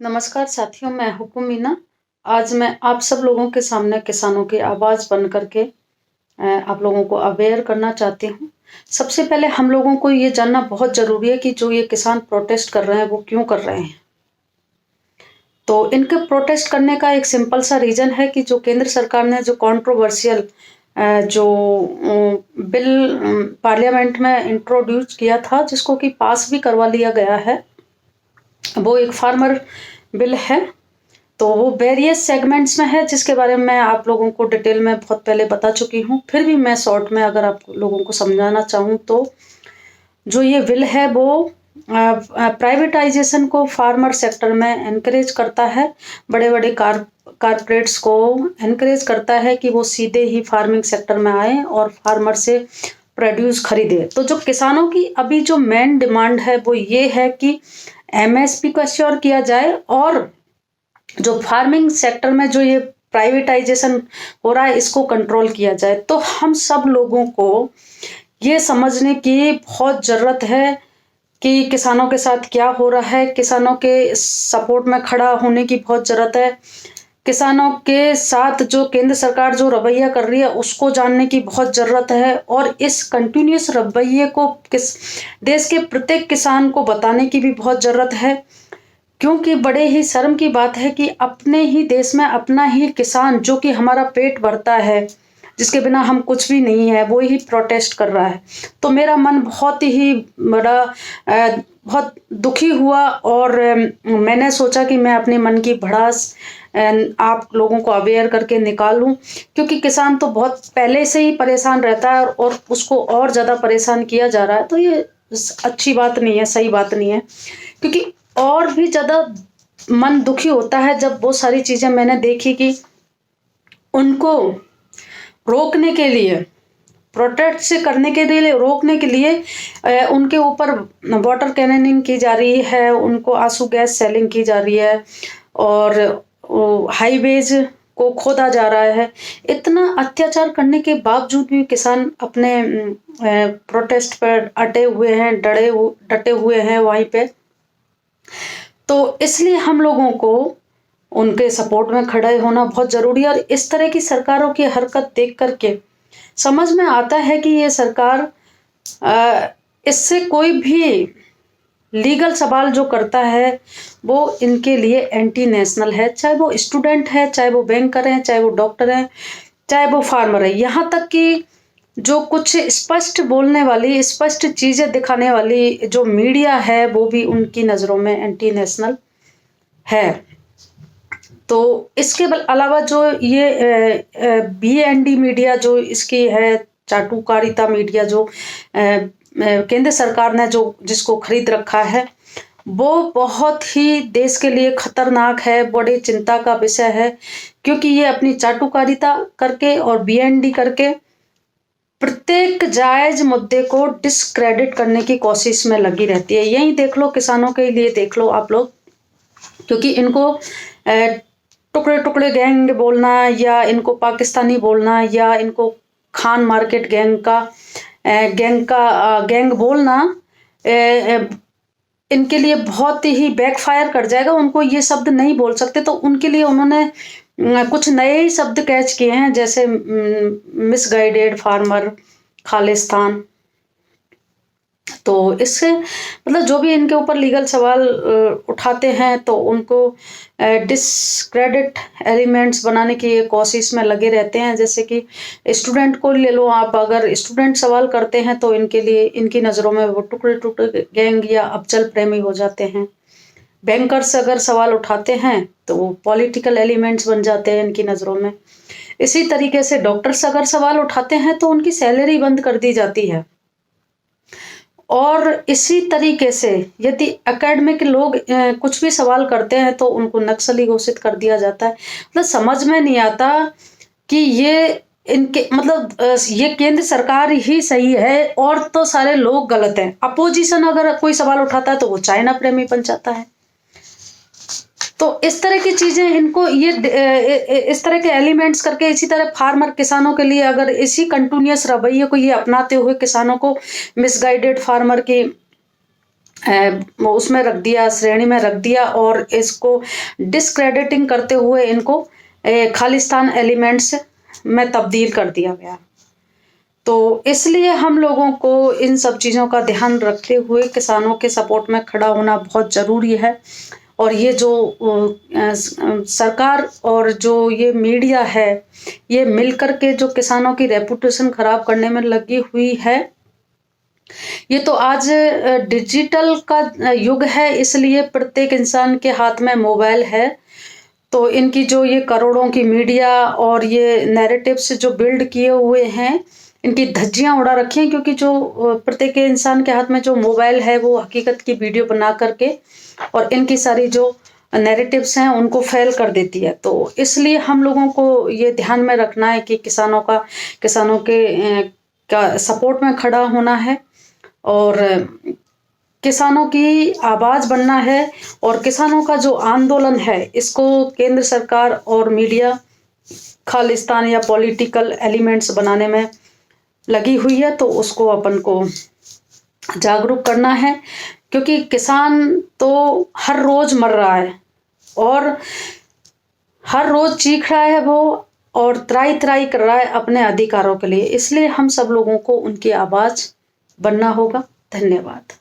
नमस्कार साथियों, मैं हूँ मीना। आज मैं आप सब लोगों के सामने किसानों की आवाज़ बन करके आप लोगों को अवेयर करना चाहती हूँ। सबसे पहले हम लोगों को ये जानना बहुत ज़रूरी है कि जो ये किसान प्रोटेस्ट कर रहे हैं वो क्यों कर रहे हैं। तो इनके प्रोटेस्ट करने का एक सिंपल सा रीज़न है कि जो केंद्र सरकार ने जो कंट्रोवर्शियल जो बिल पार्लियामेंट में इंट्रोड्यूस किया था, जिसको कि पास भी करवा लिया गया है, वो एक फार्मर बिल है। तो वो वेरियस सेगमेंट्स में है, जिसके बारे में मैं आप लोगों को डिटेल में बहुत पहले बता चुकी हूँ। फिर भी मैं शॉर्ट में अगर आप लोगों को समझाना चाहूँ तो जो ये बिल है वो प्राइवेटाइजेशन को फार्मर सेक्टर में एनकरेज करता है। बड़े बड़े कारपोरेट्स को एनकरेज करता है कि वो सीधे ही फार्मिंग सेक्टर में आए और फार्मर से प्रोड्यूस खरीदे। तो जो किसानों की अभी जो मेन डिमांड है वो ये है कि एमएसपी को एश्योर किया जाए, और जो फार्मिंग सेक्टर में जो ये प्राइवेटाइजेशन हो रहा है इसको कंट्रोल किया जाए। तो हम सब लोगों को ये समझने की बहुत ज़रूरत है कि किसानों के साथ क्या हो रहा है। किसानों के सपोर्ट में खड़ा होने की बहुत ज़रूरत है। किसानों के साथ जो केंद्र सरकार जो रवैया कर रही है उसको जानने की बहुत ज़रूरत है, और इस कंटिन्यूस रवैये को देश के प्रत्येक किसान को बताने की भी बहुत ज़रूरत है। क्योंकि बड़े ही शर्म की बात है कि अपने ही देश में अपना ही किसान, जो कि हमारा पेट भरता है, जिसके बिना हम कुछ भी नहीं है, वो ही प्रोटेस्ट कर रहा है। तो मेरा मन बहुत ही बड़ा बहुत दुखी हुआ, और मैंने सोचा कि मैं अपने मन की भड़ास आप लोगों को अवेयर करके निकालूं। क्योंकि किसान तो बहुत पहले से ही परेशान रहता है और उसको और ज़्यादा परेशान किया जा रहा है। तो ये अच्छी बात नहीं है, सही बात नहीं है। क्योंकि और भी ज़्यादा मन दुखी होता है जब वो सारी चीज़ें मैंने देखी कि उनको रोकने के लिए, प्रोटेस्ट से करने के लिए, रोकने के लिए उनके ऊपर वाटर कैननिंग की जा रही है, उनको आंसू गैस सेलिंग की जा रही है, और हाईवेज को खोदा जा रहा है। इतना अत्याचार करने के बावजूद भी किसान अपने प्रोटेस्ट पर अटे हुए हैं, डटे हुए हैं वहीं पे। तो इसलिए हम लोगों को उनके सपोर्ट में खड़े होना बहुत ज़रूरी है। और इस तरह की सरकारों की हरकत देख करके समझ में आता है कि ये सरकार इससे कोई भी लीगल सवाल जो करता है वो इनके लिए एंटी नेशनल है। चाहे वो स्टूडेंट है, चाहे वो बैंकर हैं, चाहे वो डॉक्टर हैं, चाहे वो फार्मर है। यहाँ तक कि जो कुछ स्पष्ट बोलने वाली, स्पष्ट चीज़ें दिखाने वाली जो मीडिया है वो भी उनकी नज़रों में एंटी नेशनल है। तो इसके अलावा जो ये BND मीडिया जो इसकी है, चाटुकारिता मीडिया, जो केंद्र सरकार ने जो जिसको खरीद रखा है, वो बहुत ही देश के लिए खतरनाक है, बड़ी चिंता का विषय है। क्योंकि ये अपनी चाटुकारिता करके और BND करके प्रत्येक जायज मुद्दे को डिस्क्रेडिट करने की कोशिश में लगी रहती है। यही देख लो, किसानों के लिए देख लो आप लोग। क्योंकि इनको टुकड़े टुकड़े गैंग बोलना, या इनको पाकिस्तानी बोलना, या इनको खान मार्केट गैंग बोलना इनके लिए बहुत ही बैकफायर कर जाएगा। उनको ये शब्द नहीं बोल सकते, तो उनके लिए उन्होंने कुछ नए ही शब्द कैच किए हैं, जैसे मिसगाइडेड फार्मर, खालिस्तान। तो इससे मतलब जो भी इनके ऊपर लीगल सवाल उठाते हैं तो उनको डिस्क्रेडिट एलिमेंट्स बनाने की कोशिश में लगे रहते हैं। जैसे कि स्टूडेंट को ले लो आप, अगर स्टूडेंट सवाल करते हैं तो इनके लिए, इनकी नज़रों में वो टुकड़े टुकड़े गैंग या अफजल प्रेमी हो जाते हैं। बैंकर्स अगर सवाल उठाते हैं तो वो पॉलिटिकल एलिमेंट्स बन जाते हैं इनकी नज़रों में। इसी तरीके से डॉक्टर्स अगर सवाल उठाते हैं तो उनकी सैलरी बंद कर दी जाती है। और इसी तरीके से यदि एकेडमिक लोग कुछ भी सवाल करते हैं तो उनको नक्सली घोषित कर दिया जाता है। मतलब समझ में नहीं आता कि ये इनके मतलब ये केंद्र सरकार ही सही है और तो सारे लोग गलत हैं। अपोजिशन अगर कोई सवाल उठाता है तो वो चाइना प्रेमी बन जाता है। तो इस तरह की चीज़ें इनको ये इस तरह के एलिमेंट्स करके, इसी तरह फार्मर किसानों के लिए अगर इसी कंटिन्यूस रवैये को ये अपनाते हुए किसानों को मिसगाइडेड फार्मर की उसमें रख दिया, श्रेणी में रख दिया और इसको डिस्क्रेडिटिंग करते हुए इनको खालिस्तान एलिमेंट्स में तब्दील कर दिया गया। तो इसलिए हम लोगों को इन सब चीज़ों का ध्यान रखते हुए किसानों के सपोर्ट में खड़ा होना बहुत ज़रूरी है। और ये जो सरकार और जो ये मीडिया है, ये मिलकर के जो किसानों की रेपुटेशन खराब करने में लगी हुई है। ये तो आज डिजिटल का युग है, इसलिए प्रत्येक इंसान के हाथ में मोबाइल है। तो इनकी जो ये करोड़ों की मीडिया और ये नैरेटिव्स जो बिल्ड किए हुए हैं, इनकी धज्जियां उड़ा रखी हैं, क्योंकि जो प्रत्येक इंसान के हाथ में जो मोबाइल है वो हकीकत की वीडियो बना करके और इनकी सारी जो नैरेटिव्स हैं उनको फेल कर देती है। तो इसलिए हम लोगों को ये ध्यान में रखना है कि किसानों का सपोर्ट में खड़ा होना है और किसानों की आवाज़ बनना है। और किसानों का जो आंदोलन है इसको केंद्र सरकार और मीडिया खालिस्तान या पॉलिटिकल एलिमेंट्स बनाने में लगी हुई है, तो उसको अपन को जागरूक करना है। क्योंकि किसान तो हर रोज मर रहा है और हर रोज चीख रहा है वो, और त्राई त्राई कर रहा है अपने अधिकारों के लिए। इसलिए हम सब लोगों को उनकी आवाज़ बनना होगा। धन्यवाद।